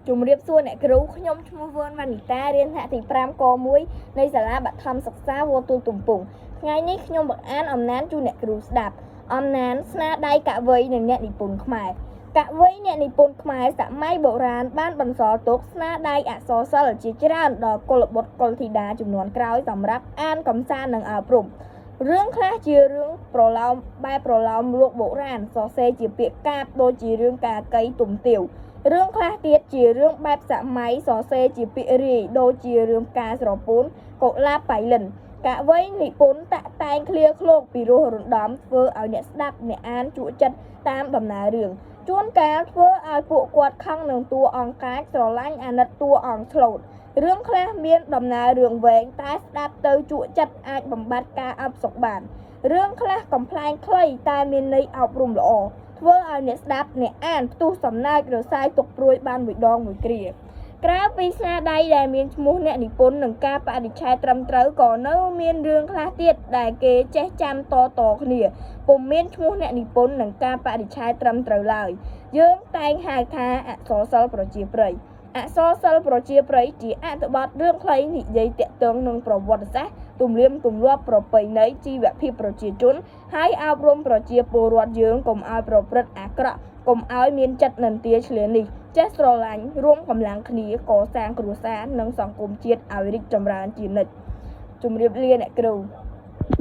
ជំរាបសួរអ្នកគ្រូខ្ញុំឈ្មោះវ៉ាន់វ៉ានីតារៀនថ្នាក់ទី5ក1នៃសាលាបឋមសិក្សាវត្តទូលទំពង់ថ្ងៃនេះខ្ញុំបង្អានអំណានជូនអ្នកគ្រូស្ដាប់អំណានស្នាដៃកវីនិងអ្នកនិពន្ធខ្មែរកវីអ្នកនិពន្ធខ្មែរសម័យបុរាណបានបន្សល់ទុកស្នាដៃអក្សរសិល្ប៍ជាច្រើនដល់កុលបុត្រកុលធីតាជំនាន់ក្រោយសម្រាប់អានកំសាន្តនិងអប់រំរឿងខ្លះជារឿងប្រឡោមបែបប្រឡោមលោកបុរាណសរសេរជាពាក្យកាព្យដូចជារឿងកាកីទុំទាវរឿងខ្លះទៀតជារឿងបែបសម័យសរសេរជាពាក្យរាយដូចជារឿងផ្កាស្រពោនកុលាបបៃលិនកវីនិពន្ធតាក់តែងឃ្លាឃ្លោកពីរោះរណ្ដំធ្វើឲ្យអ្នកស្ដាប់អ្នកអានជក់ចិត្តតាមដំណើររឿងជួនកាលធ្វើឲ្យពួកគាត់ខឹងនឹងតួអង្គកាចស្រឡាញ់អាណិតតួអង្គឆ្លូតរឿងខ្លះមានដំណើររឿងវែងតែស្ដាប់ទៅជក់ចិត្តអាចបំបត្តិការអប់សុខបានរឿងខ្លះកំប្លែងខ្លីតែមានន័យអប់រំល្អធ្វើឲ្យអ្នកស្ដាប់អ្នកអានផ្ទុះសំណើចរសាយទុកព្រួយបានមួយដងមួយគ្រាក្រៅពីស្នាដៃដែលមានឈ្មោះអ្នកនិពន្ធនិងការបរិច្ឆេទត្រឹមត្រូវក៏នៅមានរឿងខ្លះទៀតដែលគេចេះចាំតគ្នាពុំមានឈ្មោះអ្នកនិពន្ធនិងការបរិច្ឆេទត្រឹមត្រូវឡើយយើងតែងហៅថាអក្សរសិល្ប៍ប្រជាប្រិយអក្សរសិល្ប៍ប្រជាប្រិយជាអត្ថបទរឿងខ្លីនិយាយទាក់ទងនឹងប្រវត្តិសាស្ត្រទំនៀមទម្លាប់ប្រពៃណីជីវភាពប្រជាជនហើយអប់រំប្រជាពលរដ្ឋយើងកុំឲ្យប្រព្រឹត្តអាក្រក់កុំឲ្យមានចិត្តនន្ទាឈ្លាននេះចេះស្រឡាញ់រួមកម្លាំងគ្នាកសាងគ្រួសារនិងសង្គមជាតិឲ្យរីកចម្រើនជានិច្ចជំរាបលាអ្នកគ្រូ